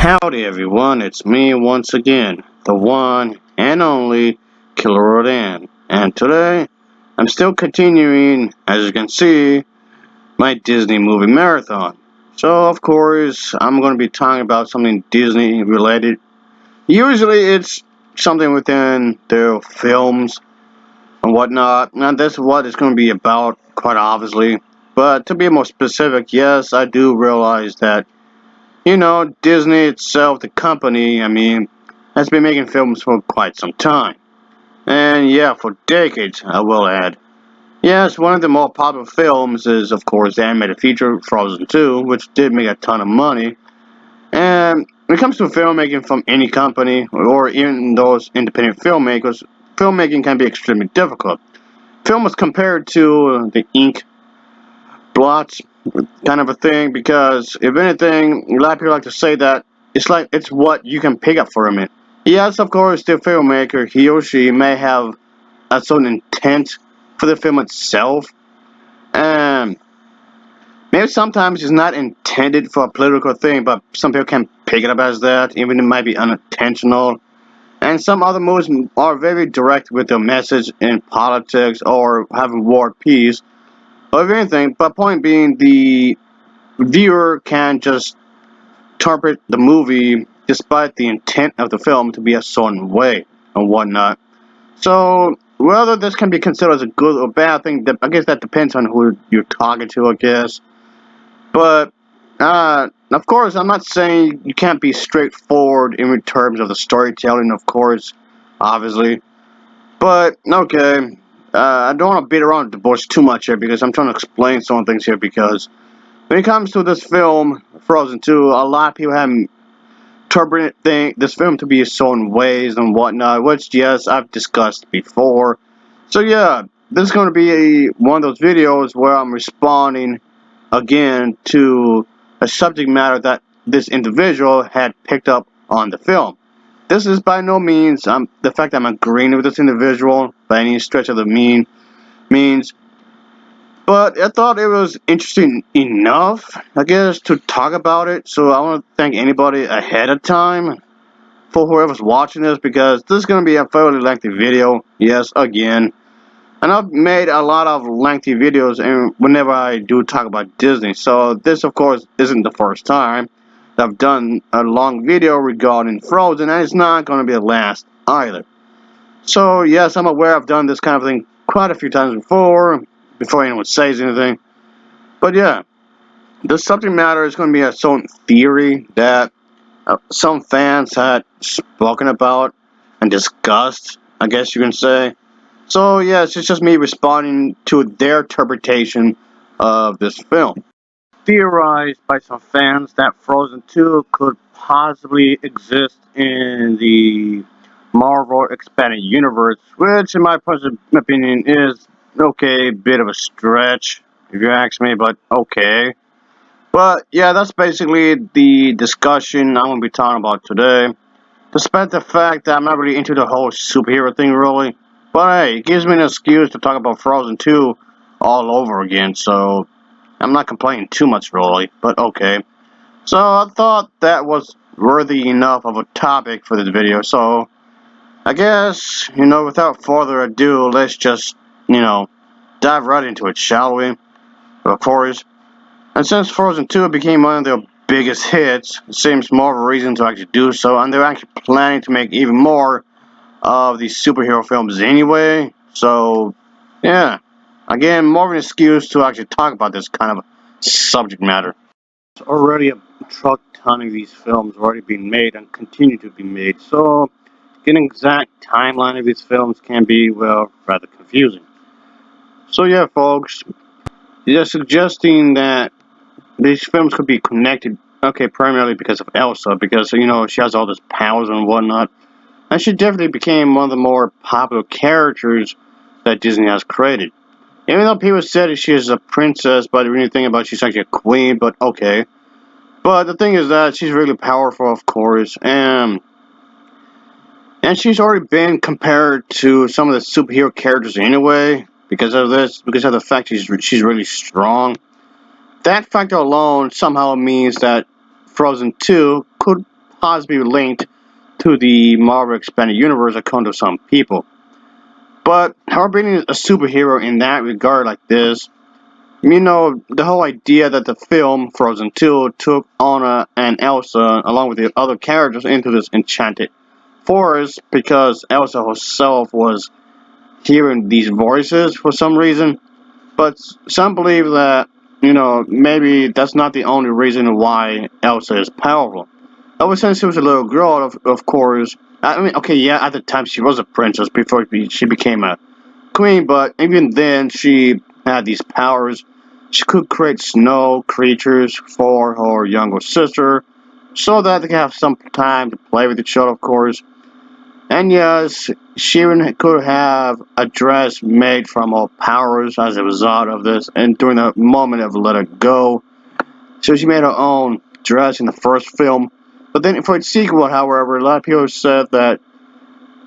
Howdy everyone, it's me once again, the one and only Killer Rodan. And today, I'm still continuing, as you can see, my Disney movie marathon. So of course, I'm going to be talking about something Disney related. Usually it's something within their films and whatnot, and that's what it's going to be about, quite obviously. But to be more specific, yes, I do realize that Disney itself, the company, has been making films for quite some time. And yeah, for decades, I will add. Yes, one of the more popular films is, of course, the animated feature Frozen 2, which did make a ton of money. And when it comes to filmmaking from any company, or even those independent filmmakers, filmmaking can be extremely difficult. Film is compared to the ink blots kind of a thing because if anything, a lot of people like to say that it's what you can pick up from it. Yes, of course, the filmmaker, he or she may have a certain intent for the film itself, and maybe sometimes it's not intended for a political thing, but some people can pick it up as that, even it might be unintentional. And some other movies are very direct with their message in politics or having war peace or anything. But point being, the viewer can just interpret the movie despite the intent of the film to be a certain way and whatnot. So whether this can be considered as a good or bad thing, I guess that depends on who you're talking to, I guess. But of course, I'm not saying you can't be straightforward in terms of the storytelling, of course, obviously. But okay, I don't want to beat around the bush too much here because I'm trying to explain some things here because when it comes to this film, Frozen 2, a lot of people have interpreted this film to be certain ways and whatnot, which, yes, I've discussed before. So, yeah, this is going to be one of those videos where I'm responding again to a subject matter that this individual had picked up on the film. This is by no means the fact that I'm agreeing with this individual by any stretch of the means. But I thought it was interesting enough, I guess, to talk about it. So I want to thank anybody ahead of time for whoever's watching this because this is going to be a fairly lengthy video. Yes, again. And I've made a lot of lengthy videos and whenever I do talk about Disney. So this, of course, isn't the first time that I've done a long video regarding Frozen, and it's not going to be the last either. So yes, I'm aware I've done this kind of thing quite a few times before anyone says anything. But yeah, the subject matter is going to be a certain theory that some fans had spoken about and discussed, I guess you can say. So yes, it's just me responding to their interpretation of this film. Theorized by some fans that Frozen 2 could possibly exist in the Marvel Expanded Universe, which in my personal opinion is okay, bit of a stretch, if you ask me, but okay. But yeah, that's basically the discussion I'm going to be talking about today. Despite the fact that I'm not really into the whole superhero thing, really. But hey, it gives me an excuse to talk about Frozen 2 all over again, so I'm not complaining too much, really. But okay. So I thought that was worthy enough of a topic for this video, so I guess, without further ado, let's just, dive right into it, shall we? Of course. And since Frozen 2 became one of their biggest hits, it seems more of a reason to actually do so, and they're actually planning to make even more of these superhero films anyway, so, yeah. Again, more of an excuse to actually talk about this kind of subject matter. There's already a truck ton of these films already being made and continue to be made, so getting an exact timeline of these films can be, well, rather confusing. So yeah, folks, they're suggesting that these films could be connected, okay, primarily because of Elsa, because, she has all these powers and whatnot. And she definitely became one of the more popular characters that Disney has created. Even though people said she is a princess, but when you think about it, she's actually a queen, but okay. But the thing is that she's really powerful, of course, and she's already been compared to some of the superhero characters anyway, because of the fact she's really strong. That factor alone somehow means that Frozen 2 could possibly linked to the Marvel Expanded Universe according to some people. But her being a superhero in that regard like this, the whole idea that the film Frozen 2 took Anna and Elsa along with the other characters into this enchanted forest because Elsa herself was hearing these voices for some reason. But some believe that, maybe that's not the only reason why Elsa is powerful. Ever since she was a little girl, of course, I mean, okay, yeah, at the time she was a princess before she became a queen, but even then she had these powers. She could create snow creatures for her younger sister so that they could have some time to play with each other, of course. And yes, she even could have a dress made from her powers as a result of this, and during the moment of Let Her Go. So she made her own dress in the first film. But then for its sequel, however, a lot of people said that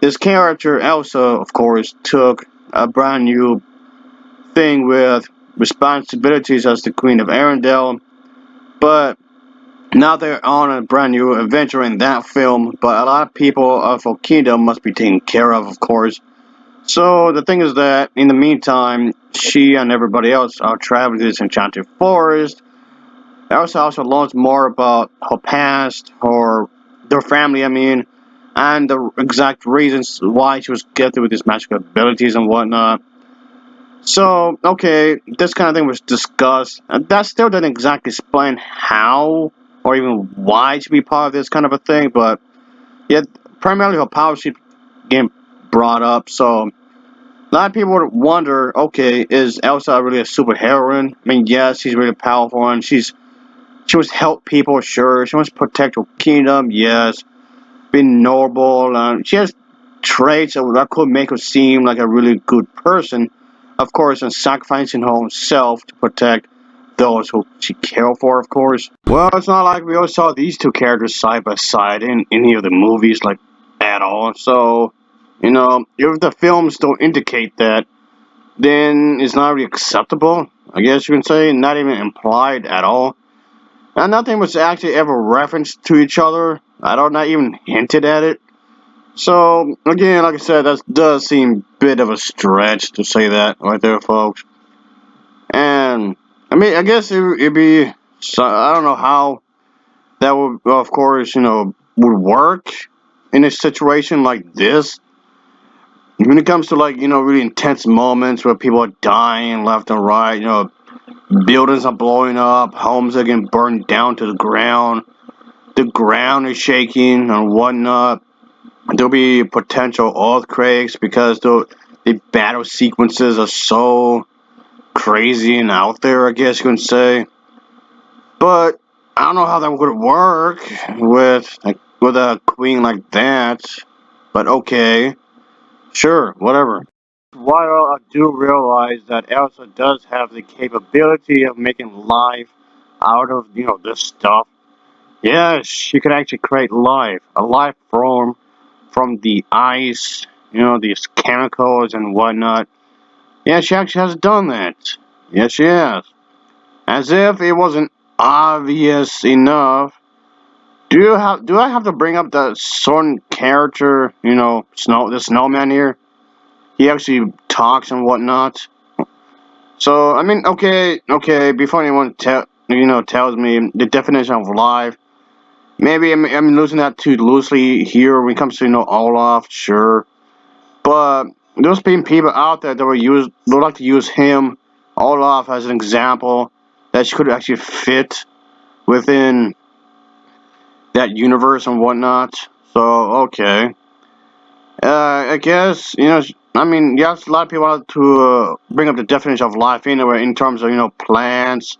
this character, Elsa, of course, took a brand new thing with responsibilities as the Queen of Arendelle. But now they're on a brand new adventure in that film. But a lot of people of her kingdom must be taken care of course. So the thing is that in the meantime, she and everybody else are traveling to this enchanted forest. Elsa also learns more about her past, their family, I mean, and the exact reasons why she was gifted with these magical abilities and whatnot. So, okay, this kind of thing was discussed. That still didn't exactly explain how or even why to be part of this kind of a thing, but yet primarily her power sheet getting brought up. So, a lot of people would wonder, okay, is Elsa really a superheroine? I mean, yes, she's really powerful and she wants to help people, sure. She wants to protect her kingdom, yes. Being noble, she has traits that could make her seem like a really good person, of course, and sacrificing her own self to protect those who she cares for, of course. Well, it's not like we always saw these two characters side by side in any of the movies, like, at all. So, if the films don't indicate that, then it's not really acceptable, I guess you can say, not even implied at all. And nothing was actually ever referenced to each other. I don't not even hinted at it. So again, like I said, that does seem a bit of a stretch to say that right there, folks. And I mean, I guess it'd be. So, I don't know how that would, of course, would work in a situation like this. When it comes to like really intense moments where people are dying left and right, buildings are blowing up, homes are getting burned down to the ground is shaking and whatnot. There'll be potential earthquakes because the battle sequences are so crazy and out there, I guess you can say. But I don't know how that would work with a queen like that. But okay, sure, whatever. While I do realize that Elsa does have the capability of making life out of this stuff. Yes, she could actually create life, a life form from the ice, these chemicals and whatnot. Yeah, she actually has done that. Yes, she has. As if it wasn't obvious enough. Do I have to bring up that certain character, the snowman here? He actually talks and whatnot. So I mean, okay. Before anyone tells me the definition of life, maybe I'm losing that too loosely here when it comes to Olaf, sure. But there's been people out there that would like to use him, Olaf, as an example that she could actually fit within that universe and whatnot. So okay, I guess I mean, yes, a lot of people want to bring up the definition of life anyway in terms of plants,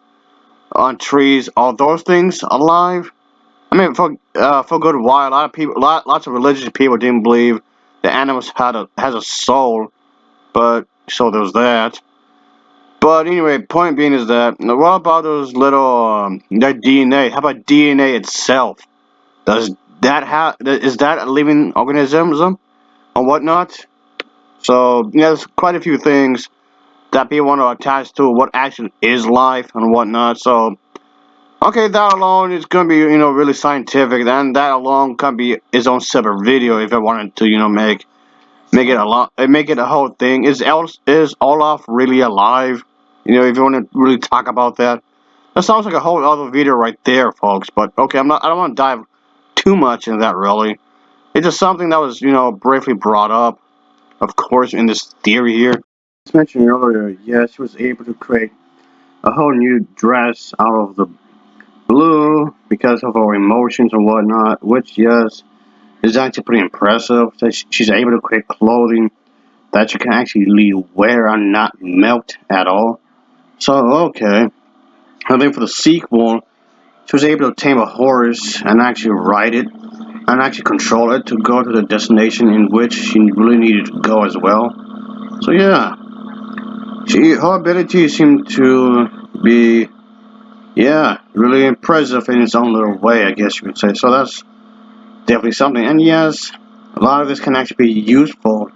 on trees, all those things alive. I mean, for a good while, a lot of people, lots of religious people didn't believe the animals has a soul, but so there's that. But anyway, point being is that what about those little that DNA? How about DNA itself? Does that have is that a living organism or whatnot? So there's quite a few things that people want to attach to what actually is life and whatnot. So Okay, that alone is gonna be, really scientific. Then that alone can be its own separate video if I wanted to, make it a lot, make it a whole thing. Is Olaf really alive? If you want to really talk about that, that sounds like a whole other video right there, folks. But okay, I don't want to dive too much into that really. It's just something that was, briefly brought up, of course, in this theory here. As mentioned earlier, yes, she was able to create a whole new dress out of the blue because of her emotions and whatnot, which, yes, is actually pretty impressive. That she's able to create clothing that you can actually wear and not melt at all. So, okay. And then for the sequel, she was able to tame a horse and actually ride it and actually control it to go to the destination in which she really needed to go as well. So yeah, her abilities seem to be, yeah, really impressive in its own little way, I guess you could say. So that's definitely something. And yes, a lot of this can actually be useful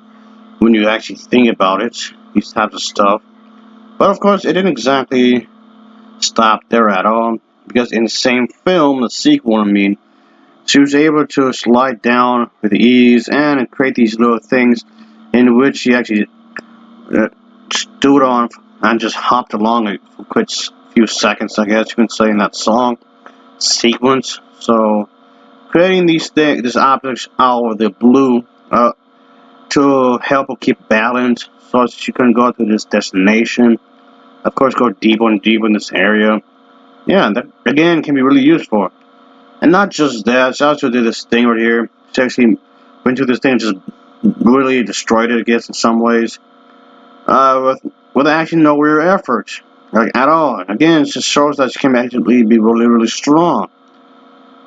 when you actually think about it, these types of stuff. But of course, it didn't exactly stop there at all, because in the same film, the sequel, she was able to slide down with ease and create these little things in which she actually stood on and just hopped along a quick few seconds, I guess you can say, in that song sequence. So creating these objects out of the blue to help her keep balance, so she can go to this destination. Of course, go deeper and deeper in this area. Yeah, that again can be really useful. And not just that, she also did this thing right here. She actually went through this thing and just really destroyed it, I guess, in some ways. With actually no real effort. Like, at all. Again, it just shows that she can actually be really, really strong.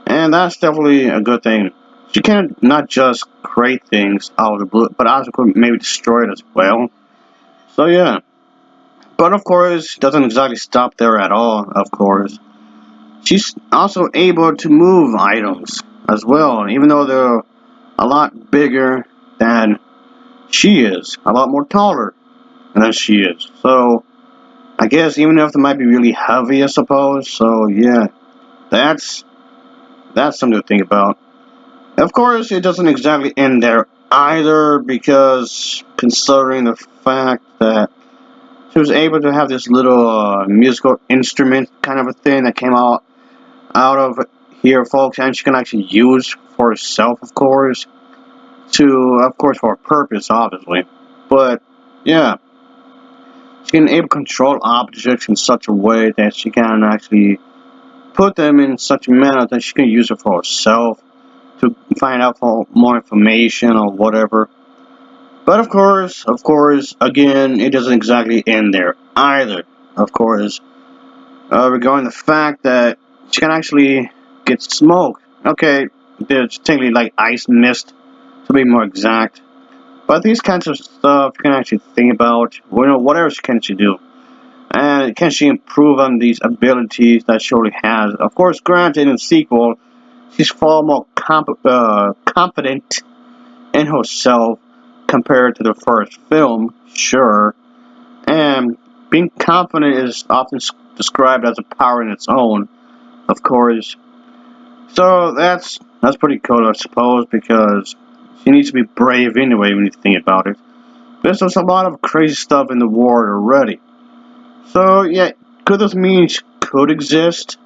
And that's definitely a good thing. She can not just create things out of the blue, but also could maybe destroy it as well. So, yeah. But of course, doesn't exactly stop there at all, of course. She's also able to move items as well, even though they're a lot bigger than she is, a lot more taller than she is. So I guess even if they might be really heavy, I suppose. So yeah, that's something to think about. Of course, it doesn't exactly end there either, because considering the fact that she was able to have this little musical instrument kind of a thing that came out of here, folks, and she can actually use for herself, of course, for a purpose, obviously. But yeah, she can able to control objects in such a way that she can actually put them in such a manner that she can use it for herself to find out for more information or whatever. But of course, again, it doesn't exactly end there either. Of course, regarding the fact that she can actually get smoke. Okay, there's technically like ice mist, to be more exact. But these kinds of stuff you can actually think about. What else can she do? And can she improve on these abilities that she already has? Of course, granted, in the sequel, she's far more confident in herself compared to the first film, sure. And being confident is often described as a power in its own, of course. So that's pretty cool, I suppose, because she needs to be brave anyway when you think about it. There's just a lot of crazy stuff in the world already. So yeah, could this mean she could exist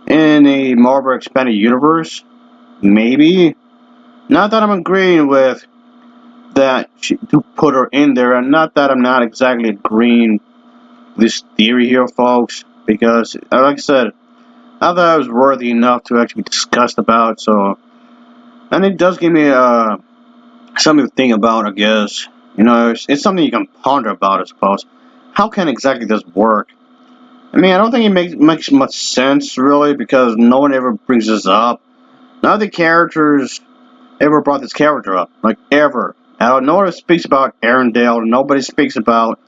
in a Marvel expanded universe? Maybe. Not that I'm agreeing with that to put her in there, and not that I'm not exactly agreeing with this theory here, folks, because like I said, I thought it was worthy enough to actually be discussed about. So, and it does give me something to think about, I guess. It's something you can ponder about, I suppose. How can exactly this work? I mean, I don't think it makes much sense, really, because no one ever brings this up. None of the characters ever brought this character up, like, ever. No one speaks about Arendelle, nobody speaks about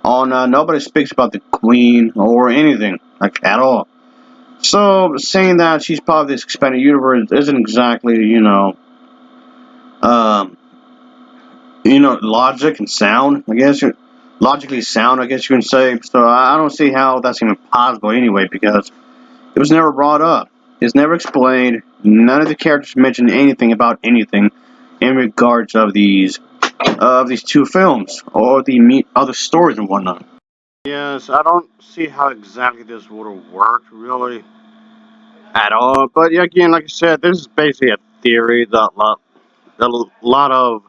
Anna, nobody speaks about the Queen, or anything, like, at all. So, saying that she's part of this expanded universe isn't exactly, um, logic and sound, I guess. Logically sound, I guess you can say. So I don't see how that's even possible anyway, because It was never brought up. It's never explained. None of the characters mentioned anything about anything in regards of these two films or the other stories and whatnot. Yes, I don't see how exactly this would have worked really at all. But yeah, again, like I said, this is basically a theory that a lot of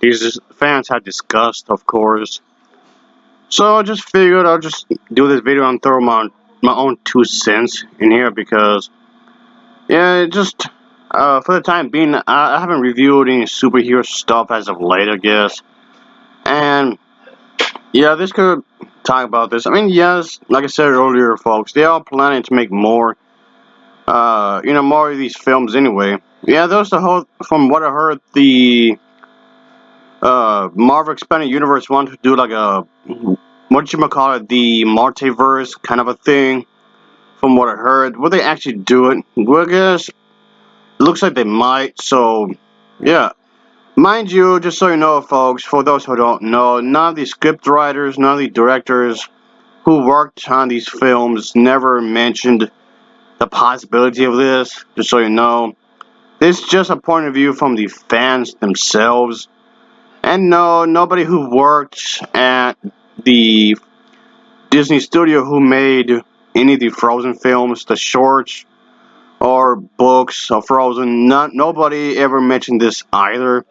these fans had discussed, of course. So I just figured I'll just do this video and throw my own 2 cents in here because yeah, just for the time being, I haven't reviewed any superhero stuff as of late, I guess. And yeah, this could talk about this. I mean, yes, like I said earlier, folks, they are planning to make more, more of these films anyway. Yeah, there's the whole, from what I heard, the Marvel Expanded Universe wanted to do like a, what you call it, the multiverse kind of a thing. From what I heard, will they actually do it? Well, I guess looks like they might. So, yeah. Mind you, just so you know, folks, for those who don't know, none of the script writers, none of the directors who worked on these films never mentioned the possibility of this. Just so you know, this is just a point of view from the fans themselves. And no, nobody who worked at the Disney studio who made any of the Frozen films, the shorts or books of Frozen, nobody ever mentioned this either.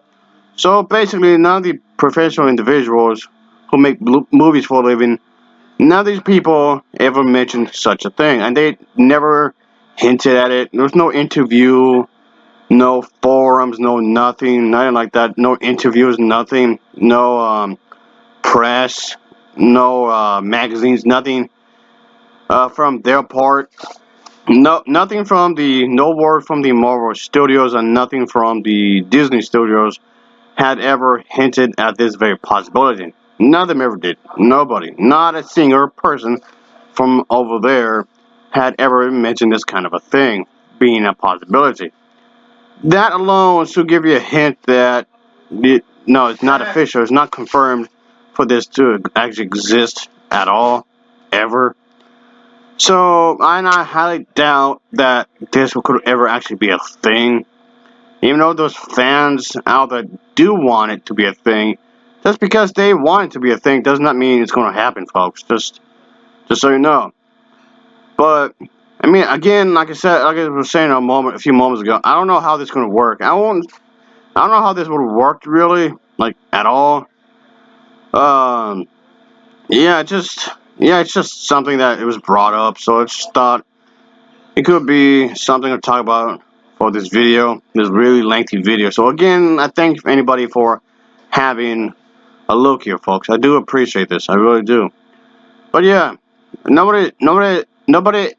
So basically, none of the professional individuals who make movies for a living, none of these people ever mentioned such a thing, and they never hinted at it. There was no interview, no forums, no nothing like that. No interviews, nothing. No press, no magazines, nothing from their part. No, nothing from no word from the Marvel Studios, and nothing from the Disney Studios had ever hinted at this very possibility. None of them ever did. Nobody, not a single person from over there had ever mentioned this kind of a thing being a possibility. That alone should give you a hint that no, it's not official, it's not confirmed for this to actually exist at all, ever. So I highly doubt that this could ever actually be a thing. Even though those fans out there do want it to be a thing, just because they want it to be a thing does not mean it's going to happen, folks. Just so you know. But I mean, again, like I said, like I was saying a few moments ago, I don't know how this is going to work. I don't know how this would have worked really, like at all. Um, yeah, it's just something that it was brought up, so I just thought it could be something to talk about for this video, this really lengthy video. So again, I thank anybody for having a look here, folks. I do appreciate this. I really do. But yeah, nobody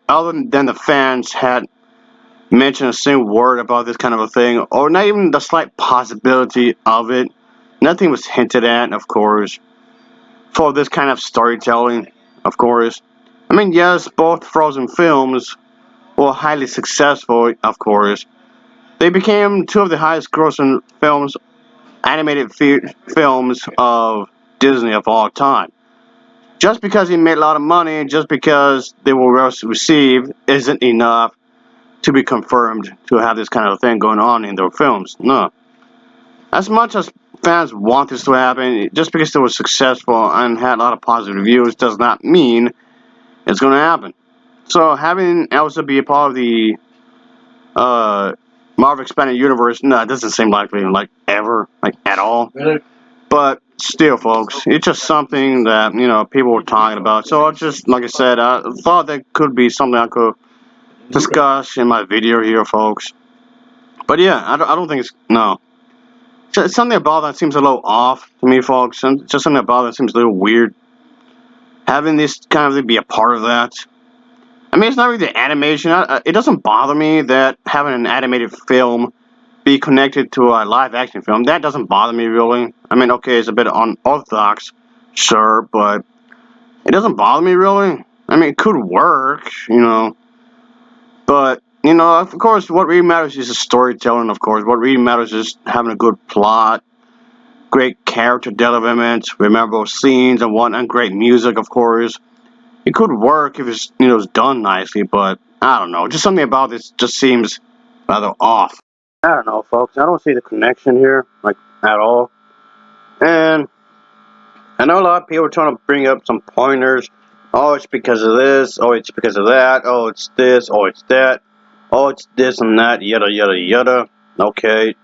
other than the fans had mentioned a single word about this kind of a thing, or not even the slight possibility of it. Nothing was hinted at, of course, for this kind of storytelling, of course. I mean, yes, both Frozen films were highly successful, of course. They became two of the highest grossing films, animated films of Disney of all time. Just because he made a lot of money, just because they were well received, isn't enough to be confirmed to have this kind of thing going on in their films. No. As much as fans want this to happen, just because they were successful and had a lot of positive reviews does not mean it's going to happen. So having Elsa be a part of the uh, Marvel Expanded Universe, no, it doesn't seem likely, like ever, like at all. Really? But still, folks, it's just something that people were talking about. So I just, like I said, I thought that could be something I could discuss in my video here, folks. But yeah, I don't think it's no. Something about that seems a little off to me, folks. And just something about that seems a little weird. Having this kind of be a part of that. I mean, it's not really the animation. It doesn't bother me that having an animated film be connected to a live action film. That doesn't bother me really. I mean, okay, it's a bit unorthodox, sure, but it doesn't bother me really. I mean, it could work, but of course, what really matters is the storytelling. Of course, what really matters is having a good plot, great character development, memorable scenes, and great music, of course. It could work if it's, done nicely, but I don't know. Just something about this just seems rather off. I don't know, folks. I don't see the connection here, like, at all. And I know a lot of people are trying to bring up some pointers. Oh, it's because of this. Oh, it's because of that. Oh, it's this. Oh, it's that. Oh, it's this and that. Yada, yada, yada. Okay.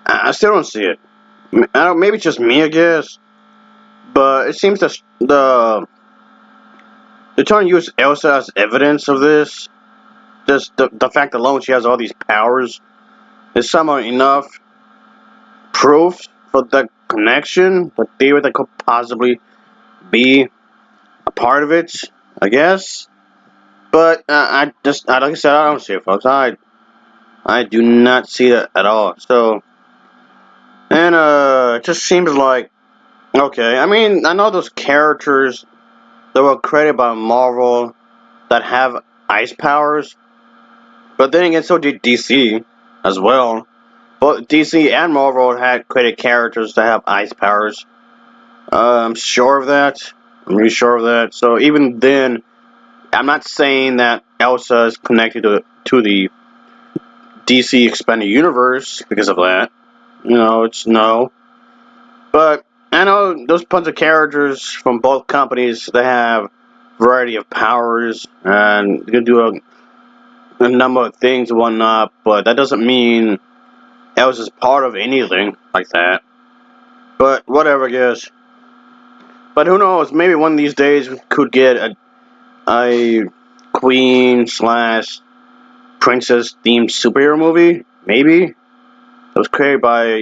I still don't see it. Maybe it's just me, I guess. But it seems that they're trying to use Elsa as evidence of this. Just the fact alone she has all these powers is somehow enough proof for the connection, the theory that could possibly be a part of it, I guess. But like I said, I don't see it, folks. I do not see it at all. So, and it just seems like, okay. I mean, I know those characters that were created by Marvel that have ice powers, but then again, so did DC as well. Both DC and Marvel had created characters that have ice powers. I'm sure of that. I'm really sure of that. So even then, I'm not saying that Elsa is connected to the DC expanded universe because of that. It's no. But I know those bunch of characters from both companies. They have a variety of powers and they can do a number of things and whatnot. But that doesn't mean Elsa's part of anything like that. But whatever, I guess. But who knows? Maybe one of these days we could get a queen slash princess themed superhero movie. Maybe it was created by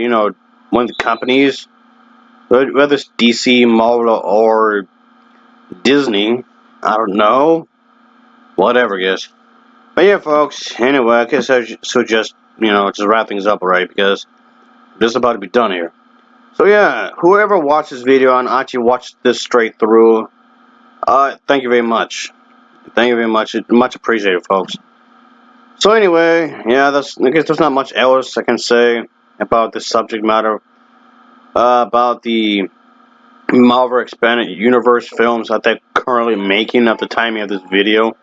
one of the companies, whether it's DC, Marvel, or Disney. I don't know. Whatever, I guess. But yeah, folks. Anyway, I guess I should just just wrap things up already because this is about to be done here. So yeah, whoever watched this video and actually watched this straight through, thank you very much. Thank you very much. Much appreciated, folks. So anyway, yeah, I guess there's not much else I can say about this subject matter. About the Marvel Expanded Universe films that they're currently making at the timing of this video.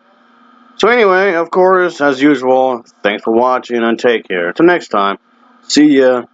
So anyway, of course, as usual, thanks for watching and take care. Till next time, see ya.